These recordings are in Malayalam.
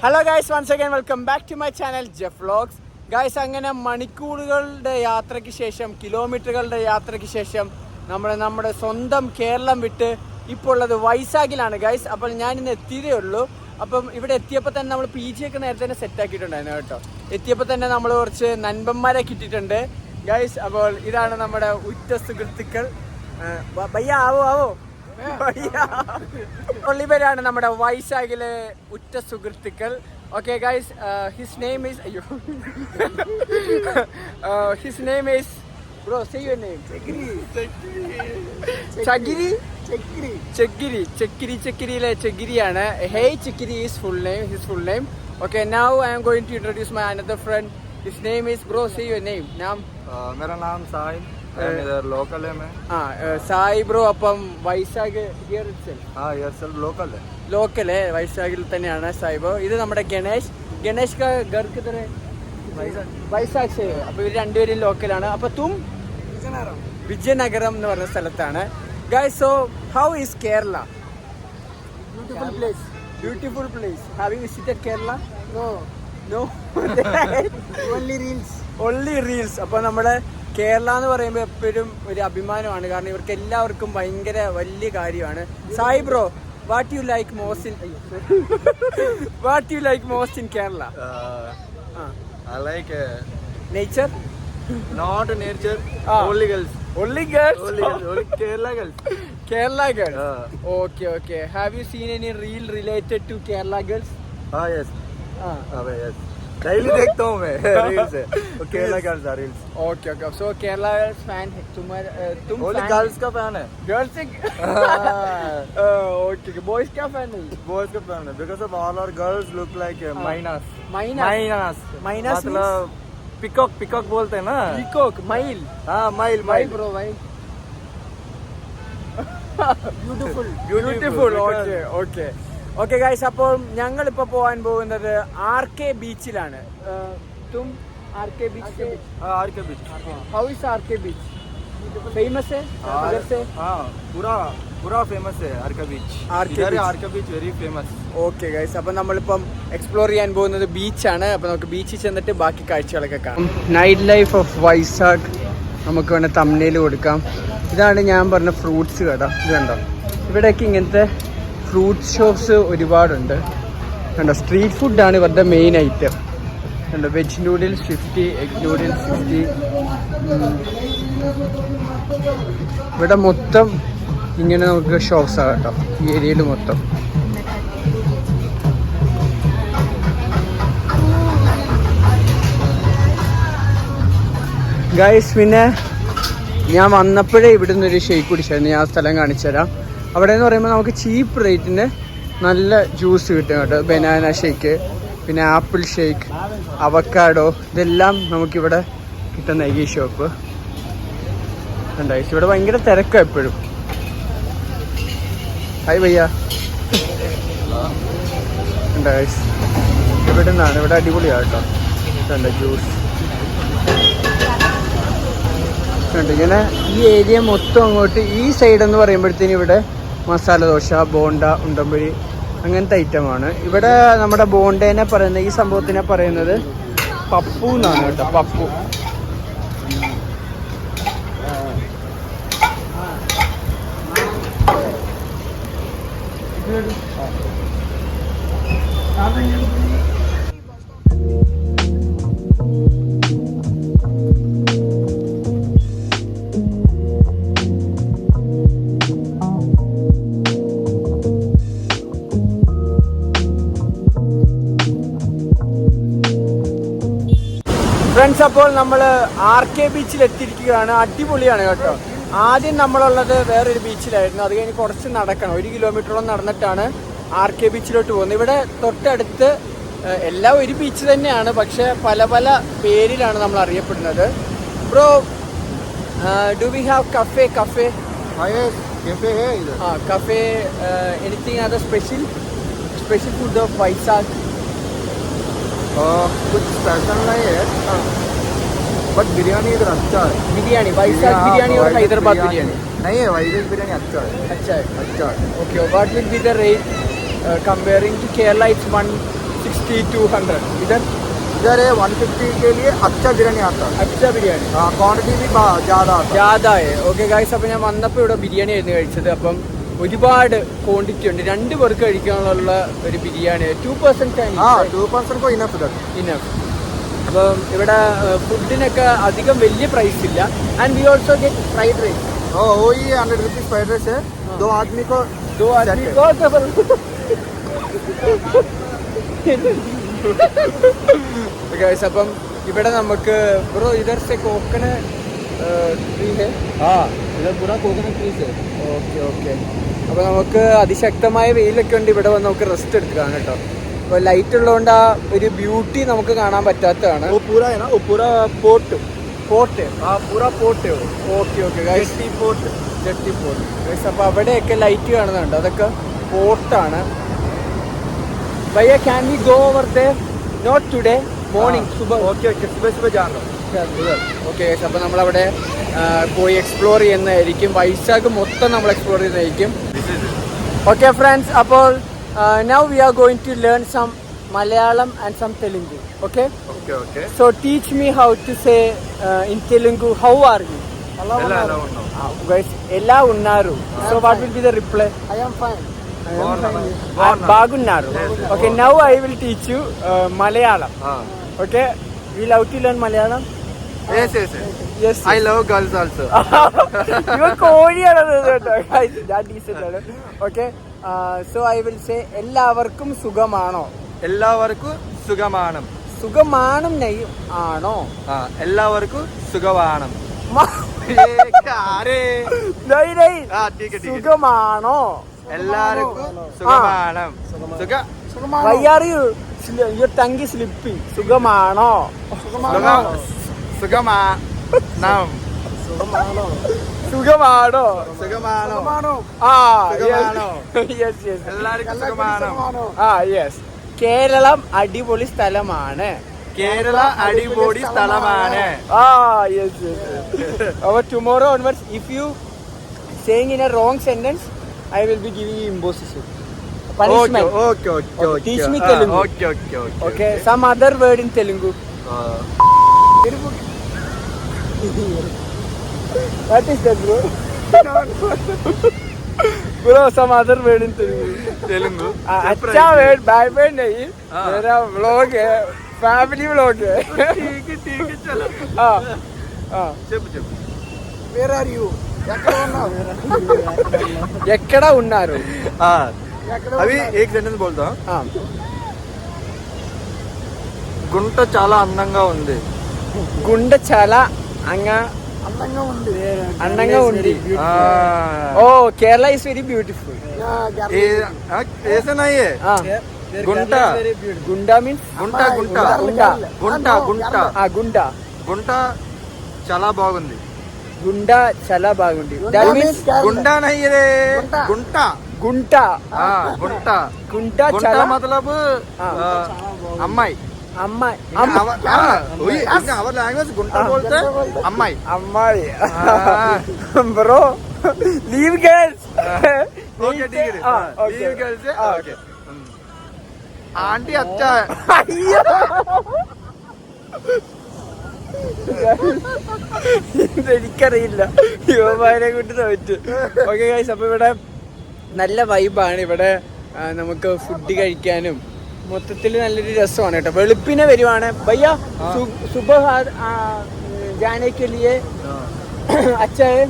Hello guys, once again welcome back to my channel Jeff vlogs. Guys, അങ്ങനെ മണിക്കൂറുകളുടെ യാത്രയ്ക്ക് ശേഷം, കിലോമീറ്ററുകളുടെ യാത്രയ്ക്ക് ശേഷം നമ്മുടെ സ്വന്തം കേരളം വിട്ട് ഇപ്പോൾ ഉള്ളത് വൈസാഖിലാണ് ഗൈസ്. അപ്പോൾ ഞാൻ ഇന്ന് എത്തിയതേ ഉള്ളൂ. അപ്പം ഇവിടെ എത്തിയപ്പോൾ തന്നെ നമ്മൾ PG ഒക്കെ നേരത്തെ തന്നെ സെറ്റ് ആക്കിയിട്ടുണ്ടായിരുന്നു കേട്ടോ. എത്തിയപ്പോൾ തന്നെ നമ്മൾ കുറച്ച് നൻപന്മാരെ കിട്ടിയിട്ടുണ്ട് ഗൈസ്. അപ്പോൾ ഇതാണ് നമ്മുടെ ഉറ്റ സുഹൃത്തുക്കൾ. ഭയ്യ ആവോ ഒളിവരാണ് നമ്മുടെ വൈസാഖിലെ ഉറ്റ സുഹൃത്തുക്കൾ. Okay guys, his name is bro, say your name. ചെക്കിരിയിലെ ചെക്കിരിയാണ്. Hey Chekkiri is his full name. Okay, now I am going to introduce my another friend. His name is bro, say your name. मेरा नाम साहिब, इधर लोकल है मैं. സായി ബ്രോ. അപ്പം വൈശാഖ് ഹിയർ लोकल है. ലോക്കൽ വൈശാഖിൽ തന്നെയാണ് സായിബോ. ഇത് നമ്മുടെ ഗണേഷ് ഗർക്ക് തന്നെ വൈശാഖ്. അപ്പൊ ഇവർ രണ്ടുപേരും ലോക്കലാണ്. അപ്പൊ വിജയനഗരം എന്ന് പറഞ്ഞ സ്ഥലത്താണ് guys. So how is Kerala? Beautiful place. Have you visited Kerala? No. Only reels. അപ്പോൾ നമ്മുടെ കേരള എന്ന് പറയുമ്പോൾ എപ്പോഴും ഒരു അഭിമാനമാണ്. കാരണം ഇവർക്ക് എല്ലാവർക്കും ഭയങ്കര വലിയ കാര്യമാണ്. Sai bro, what you like most in Kerala? I like nature? not nature, only girls. Only girls? Only Kerala girls. Kerala girls. Okay. Have you seen any reel related to Kerala girls? Yes. yes. Daily देखता हूँ मैं reels है. Kerala girls are reels. Okay. So Kerala girls fan है तुम only girls का fan है. Girls से okay. Boys क्या fan है? Boys का fan है because of all our girls look like minus. मतलब पिकॉक बोलते हैं ना. Peacock, mile. mile bro, mile. Beautiful. Okay guys, അപ്പോൾ ഞങ്ങളിപ്പോൾ പോകാൻ പോകുന്നത് RK ബീച്ചിലാണ്. RK beach. How is RK beach? Famous है? पूरा फेमस है RK beach. RK beach very famous. Okay guys, അപ്പം നമ്മളിപ്പം എക്സ്പ്ലോർ ചെയ്യാൻ പോകുന്നത് ബീച്ചാണ്. അപ്പം നമുക്ക് ബീച്ചിൽ ചെന്നിട്ട് ബാക്കി കാഴ്ചകളൊക്കെ കാണാം. നൈറ്റ് ലൈഫ് ഓഫ് വൈസാഖ് നമുക്ക് വേണേൽ തംബ്നെയിൽ കൊടുക്കാം. ഇതാണ് ഞാൻ പറഞ്ഞ ഫ്രൂട്ട്സ് കട. ഇത് കണ്ടോ, ഇവിടെയൊക്കെ ഇങ്ങനത്തെ ഫ്രൂട്ട് ഷോപ്സ് ഒരുപാടുണ്ട് കണ്ടോ. സ്ട്രീറ്റ് ഫുഡാണ് ഇവരുടെ മെയിൻ ഐറ്റം കണ്ടോ. Veg noodles 50, egg noodles 50. ഇവിടെ മൊത്തം ഇങ്ങനെ നമുക്ക് ഷോപ്സാണ് കേട്ടോ, ഈ ഏരിയയിൽ മൊത്തം. ഗൈസ്, പിന്നെ ഞാൻ വന്നപ്പോഴേ ഇവിടെ നിന്നൊരു ഷേക്ക് കുടിച്ചായിരുന്നു. ഞാൻ സ്ഥലം കാണിച്ചു തരാം. അവിടെ എന്ന് പറയുമ്പോൾ നമുക്ക് ചീപ്പ് റേറ്റിന് നല്ല ജ്യൂസ് കിട്ടും കേട്ടോ. ബനാന ഷേക്ക്, പിന്നെ ആപ്പിൾ ഷേക്ക്, അവക്കാഡോ, ഇതെല്ലാം നമുക്കിവിടെ കിട്ടുന്ന ഈ ഷോപ്പ് ഉണ്ടായി. ഇവിടെ ഭയങ്കര തിരക്കാണ് എപ്പോഴും. ഹായ് ഭയ്യ. ഉണ്ടായി ഇവിടെ നിന്നാണ്. ഇവിടെ അടിപൊളിയാണ് കേട്ടോ. ഇതുണ്ട് ജ്യൂസ് ഉണ്ട്. ഇങ്ങനെ ഈ ഏരിയ മൊത്തം അങ്ങോട്ട് ഈ സൈഡ് എന്ന് പറയുമ്പോഴത്തേനും ഇവിടെ മസാല ദോശ, ബോണ്ട, ഉണ്ടമ്പൊരി അങ്ങനത്തെ ഐറ്റമാണ്. ഇവിടെ നമ്മുടെ ബോണ്ടേനെ പറയുന്നത്, ഈ സംഭവത്തിനെ പറയുന്നത് പപ്പു എന്നാണ് കേട്ടോ. പപ്പു. ഫ്രണ്ട്സ്, അപ്പോൾ നമ്മൾ RK ബീച്ചിൽ എത്തിയിരിക്കുകയാണ്. അടിപൊളിയാണ് കേട്ടോ. ആദ്യം നമ്മളുള്ളത് വേറൊരു ബീച്ചിലായിരുന്നു. അത് കഴിഞ്ഞ് കുറച്ച് നടക്കണം, 1 കിലോമീറ്ററോളം നടന്നിട്ടാണ് RK ബീച്ചിലോട്ട് പോകുന്നത്. ഇവിടെ തൊട്ടടുത്ത് എല്ലാം ഒരു ബീച്ച് തന്നെയാണ്, പക്ഷേ പല പല പേരിലാണ് നമ്മൾ അറിയപ്പെടുന്നത്. Bro, do we have cafe? Cafe anything other special food of Vaisakh? कुछ स्पेशल नहीं है, बट बिरयानी इधर अच्छा है. बिरयानी वैशाख बिरयानी और हैदराबाद बिरयानी नहीं है. वैशाख बिरयानी अच्छा है. Okay, what will be the rate comparing to Kerala? It's 60 to 100. इधर इधर है 150 के लिए अच्छा बिरयानी आता है. अच्छा बिरयानी क्वांटिटी भी ज़्यादा आता है. ज़्यादा है. ഓക്കെ ഗൈസ്, അപ്പോൾ ഞാൻ വന്നപ്പോൾ ഇവിടെ ബിരിയാണി ആയിരുന്നു കഴിച്ചത്. അപ്പം ഒരുപാട് ക്വാണ്ടിറ്റി ഉണ്ട്. 2 പേർക്ക് കഴിക്കാനുള്ള ഒരു ബിരിയാണി. 2% हाँ 2% को इनफ इधर. ഇനഫ്. അപ്പം ഇവിടെ ഫുഡിനൊക്കെ അധികം വലിയ പ്രൈസ് ഇല്ല. And we also get fried rice. वही 100 रुपीज़ फ्राइड राइस है. 2 आदमी को 2 आदमी set को ഗൈസ്, അപ്പം ഇവിടെ നമുക്ക് ബ്രോ ഇധർ സെ കോക്കനട്ട് ട്രീ ഹെ. हाँ इधर पूरा कोकोनट ट्रीज है. Okay okay. അപ്പോൾ നമുക്ക് അതിശക്തമായ വെയിലൊക്കെ ഉണ്ട്. ഇവിടെ വന്ന് നമുക്ക് റെസ്റ്റ് എടുക്കാം കേട്ടോ. അപ്പോൾ ലൈറ്റ് ഉള്ളതുകൊണ്ട് ആ ഒരു ബ്യൂട്ടി നമുക്ക് കാണാൻ പറ്റാത്തതാണ്. वो पूरा है ना, वो पूरा पोर्ट. പോർട്ട്. हाँ पूरा पोर्ट है वो. Okay okay guys, jetty port. Jetty port guys. അപ്പോൾ അവിടെയൊക്കെ ലൈറ്റ് കാണുന്നുണ്ട്. അതൊക്കെ പോർട്ടാണ്. ഭയ്യ can we go over there? Not today, morning സുബഹ. ओके ओके सुबह सुबह जाना. ഓക്കെ ഗൈസ്, അപ്പോൾ നമ്മളവിടെ പോയി എക്സ്പ്ലോർ ചെയ്യുന്നതായിരിക്കും. വൈശാഖ് മൊത്തം നമ്മൾ എക്സ്പ്ലോർ ചെയ്യുന്നതായിരിക്കും. ഓക്കെ ഫ്രണ്ട്സ്, അപ്പോൾ now we are going to learn some Malayalam and some Telugu. Okay okay okay. So teach me how to say in Telugu how are you guys. എല്ലാ ഉన్నారు. So what will be the reply? I am fine. బాగున్నారు. Okay, now I will teach you Malayalam. हाँ okay, we love to learn Malayalam. yes yes yes. Yes, I love girls also. ഇവൻ കോഴിയാണ് കേട്ടോ. ഞാൻ ഡീസന്റ് ആണ്. Okay, so I will say എല്ലാവർക്കും സുഖമാണോ? എല്ലാവർക്കും സുഖമാണ്. സുഖമാണം നെയ്യും ആണോ? ആ എല്ലാവർക്കും സുഖമാണ്. നെയ് നെയ് ആ ठीक है ठीक है. സുഖമാണോ? എല്ലാവർക്കും സുഖമാണ്. Why are you? Your tongue is slipping. സുഖമാണോ? സുഖമാണോ. സുഖമാണോ? സുഖമാണോ. ആ സുഖമാണോ. Yes yes. എല്ലാവർക്കും സുഖമാണോ. ആ യെസ്. കേരളം അടിപൊളി സ്ഥലമാണ്. കേരള അടിപൊളി സ്ഥലമാണ്. ആ യെസ് യെസ്. അപ്പോൾ tomorrow onwards if you saying in a wrong sentence, I will be giving you imposition. Punishment. Okay okay okay. Teach me Telugu. Okay okay okay. Okay, some other word in Telugu. What is that, bro? Bro, some other word in Telugu. Telugu. अच्छा word, bad word नहीं. मेरा vlog है, family vlog है. ठीक है चलो. हाँ हाँ. చెప్పు చెప్పు. Where are you? ఎక్కడ ఉన్నారు? అవి एक सेंटेंस बोलता. గుంట చాలా అందంగా ఉంది. గుండ చాలా అందంగా ఉంది. ఓ కేరళ ఇస్ వెరీ బ్యూటిఫుల్. ऐसा नहीं है. గుంట గుండా మీన్స్ గుంట గుంట గుంట గుంట గుండ గుంట చాలా బాగుంది. గుండా చాలా బాగుంది. దట్ మీన్స్ గుండా नहीं रे. గుంట గుంట గుంట గుంట గుంట చాలా मतलब అమ్మాయి. అమ్మాయి అవర్ లాంగ్వేజ్ గుంట बोलते అమ్మాయి. అమ్మాయి బ్రో లీవ్ గర్ల్స్. ఓకే ठीक है. लीव गर्ल्स है. ओके. आंटी अच्छा है. എനിക്കറിയില്ല, യുവമാരെ കൊണ്ട് തോറ്റ്. ഓക്കെ ഗൈസ്, അപ്പോൾ ഇവിടെ നല്ല വൈബാണ്. ഇവിടെ നമുക്ക് ഫുഡ് കഴിക്കാനും മൊത്തത്തിൽ നല്ലൊരു രസമാണ് കേട്ടോ. വെളുപ്പിനെ വരുവാണ്. ഭയ്യ സുബഹ जाने के लिए अच्छा है,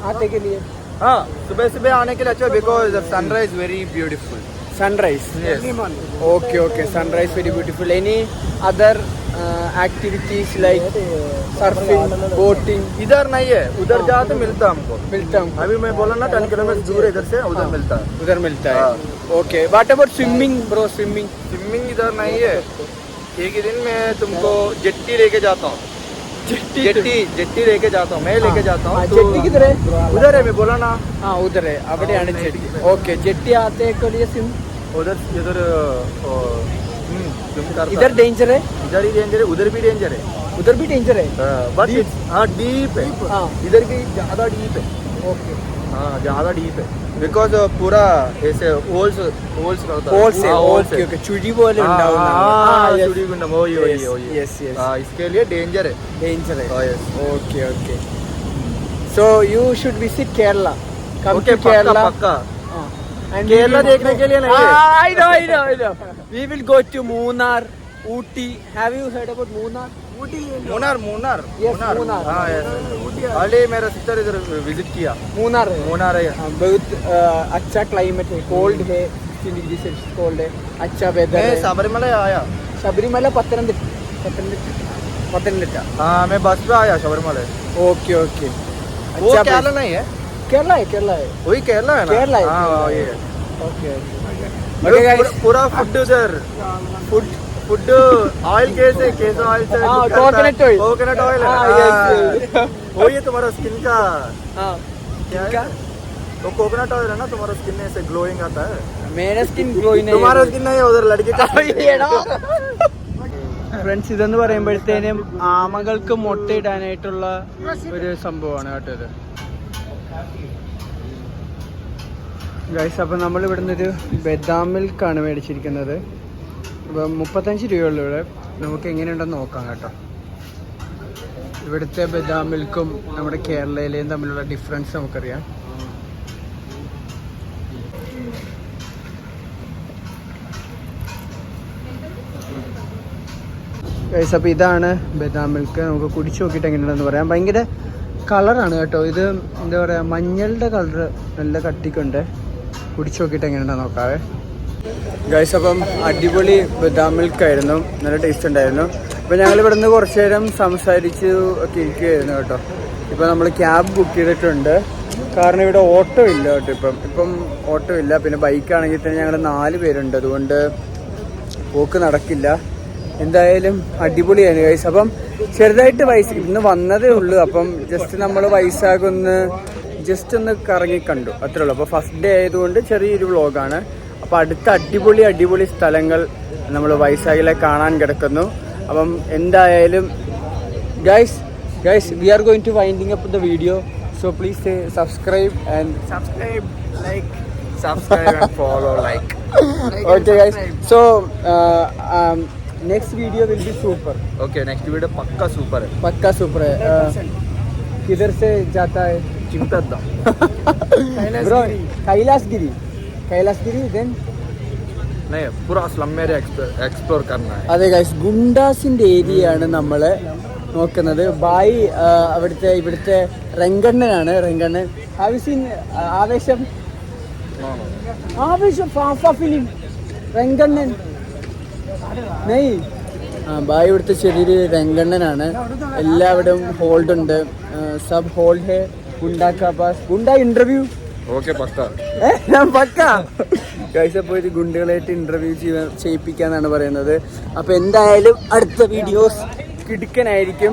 आते के लिए. हाँ सुबह सुबह आने के लिए अच्छा because sunrise very beautiful. Sunrise. Yes. Okay okay, sunrise very beautiful. Any other activities like surfing, boating? इधर नहीं है, उधर जाओ तो मिलता हमको. मिलता हूँ. अभी मैं बोला ना 10 किलोमीटर दूर है इधर से, उधर मिलता है. उधर मिलता है. Okay. What about swimming, bro? Swimming? Swimming इधर नहीं है. एक ही दिन में तुमको जेट्टी लेके जाता हूँ. जेट्टी लेके जाता हूँ. मैं लेके जाता हूँ. जेट्टी किधर है? उधर है, मैं बोला ना. हाँ उधर है. अबड़े आने जेट्टी. Okay. जेट्टी आते के लिए swim. उधर इधर इधर डेंजर है. इधर ही डेंजर है, उधर भी डेंजर है. उधर भी डेंजर है. बट हाँ डीप है. हाँ इधर भी ज्यादा डीप है. Okay. हाँ ज़्यादा डीप है बिकॉज पूरा ऐसे होल्स होल्स ഓക്കെ ചുഴി പോലെ ഉണ്ടാവും चूड़ी गुंडम वही वही वही യെസ് യെസ് हाँ इसके लिए डेंजर है ഡേഞ്ചർ हाँ yes okay okay so you should visit Kerala come okay to Kerala पक्का केरला देखने के लिए नहीं है I know. We will go to Munnar, Ooty. Have you heard about Munnar? Munnar Munnar Yes, Munnar. हाँ yes ऑलरेडी मेरा सिस्टर इधर विजिट किया Munnar. मुन्नार है बहुत अच्छा क्लाइमेट है, कोल्ड है, 16 डिग्री सेल्सियस कोल्ड है, अच्छा वेदर मैं है. सबरीमला आया ശബരിമല പത്തനംതിട്ട. हाँ मैं बस पे आया सबरीमला ओके ओके. वो केरला नहीं है केरला है. वही केरला है ना केरला है, हाँ केरला वही है. है Okay. पूरा फूड उधर फूड ऑयल कैसे ऑयल से हाँ, cook करता है? coconut oil. coconut oil है हाँ, हाँ, yes. वही है तुम्हारा स्किन का हाँ. क्या क्या? है वो कोकोनट ऑयल है ना तुम्हारा स्किन ऐसे ग्लोइंग आता है मेरा स्किन ग्लोइंग है. तुम्हारा स्किन नहीं है उधर लड़के का ഫ്രണ്ട്സ് ഇതെന്ന് പറയുമ്പോഴത്തേനും ആമകൾക്ക് മുട്ടയിടാനായിട്ടുള്ള ഒരു സംഭവമാണ് കേട്ടോ ഇത്. ഗൈസ് അപ്പം നമ്മൾ ഇവിടുന്ന് ഒരു ബദാം മിൽക്കാണ് മേടിച്ചിരിക്കുന്നത്. അപ്പം 35 രൂപയുള്ളൂ ഇവിടെ. നമുക്ക് എങ്ങനെയുണ്ടെന്ന് നോക്കാം കേട്ടോ. ഇവിടുത്തെ ബദാം മിൽക്കും നമ്മുടെ കേരളയിലെയും തമ്മിലുള്ള ഡിഫറൻസ് നമുക്കറിയാം. ഗൈസ് അപ്പോൾ ഇതാണ് ബദാം മിൽക്ക്. നമുക്ക് കുടിച്ചു നോക്കിയിട്ട് എങ്ങനെയുണ്ടെന്ന് പറയാം. ഭയങ്കര കളറാണ് കേട്ടോ ഇത്. എന്താ പറയുക, മഞ്ഞളുടെ കളറ് നല്ല കട്ടിക്കുണ്ട്. കുടിച്ചു നോക്കിയിട്ട് എങ്ങനെയുണ്ടെന്ന് നോക്കാവേ. ഗൈസ് അപ്പം അടിപൊളി ബദാം മിൽക്കായിരുന്നു, നല്ല ടേസ്റ്റ് ഉണ്ടായിരുന്നു. അപ്പോൾ ഞങ്ങൾ ഇവിടെ നിന്ന് കുറച്ച് നേരം സംസാരിച്ച് ഒക്കെ ഇരിക്കുകയായിരുന്നു കേട്ടോ. ഇപ്പോൾ നമ്മൾ ക്യാബ് ബുക്ക് ചെയ്തിട്ടുണ്ട്, കാരണം ഇവിടെ ഓട്ടോ ഇല്ല കേട്ടോ. ഇപ്പം ഓട്ടോ ഇല്ല. പിന്നെ ബൈക്കാണെങ്കിൽ തന്നെ ഞങ്ങൾ 4 പേരുണ്ട്, അതുകൊണ്ട് പോക്ക് നടക്കില്ല. എന്തായാലും അടിപൊളിയായിരുന്നു ഗൈസ്. അപ്പം ചെറുതായിട്ട് ഇന്ന് വന്നതേ ഉള്ളൂ. അപ്പം ജസ്റ്റ് നമ്മൾ വൈസാഗ് ഒന്ന് കറങ്ങി കണ്ടു, അത്രേ ഉള്ളൂ. അപ്പോൾ ഫസ്റ്റ് ഡേ ആയതുകൊണ്ട് ചെറിയൊരു വ്ളോഗാണ്. അപ്പോൾ അടുത്ത അടിപൊളി സ്ഥലങ്ങൾ നമ്മൾ വൈസാഗിലെ കാണാൻ കിടക്കുന്നു. അപ്പം എന്തായാലും guys we are going to winding up the video. So please subscribe subscribe and follow like okay guys. So next video will be super. okay next video पक्का super है किधर से जाता है? चिंता Bro, कैलाशगिरी then नहीं पूरा स्लम एरिया एक्सप्लोर करना है. അതെ ഗൈസ്, ഗുണ്ടാസിന്റെ ഏരിയ ആണ് നമ്മൾ നോക്കുന്നത്. ബായ് ഇവിടുത്തെ രംഗണ്ണനാണ്. രംഗണ്ണൻ ഹാവ് യു സീൻ ആവേശം ഫാഫ ഫിലിം രംഗണ്ണൻ നെയ് ബായ് ഇവിടുത്തെ ചെറിയൊരു രംഗണ്ണനാണ്. എല്ലാവിടും ഹോൾഡ് ഉണ്ട്. സബ് ഹോൾഡ് ഹേ ഗുണ്ടാ കാ പാസ്. ഗുണ്ടാ ഇന്റർവ്യൂ ओके पक्का പക്കാ ഗൈസ്. അപ്പോൾ ഇത് ഗുണ്ടകളായിട്ട് ഇന്റർവ്യൂ ചെയ്യിപ്പിക്കാന്നാണ് പറയുന്നത്. അപ്പോൾ എന്തായാലും അടുത്ത വീഡിയോസ് കിടുക്കനായിരിക്കും.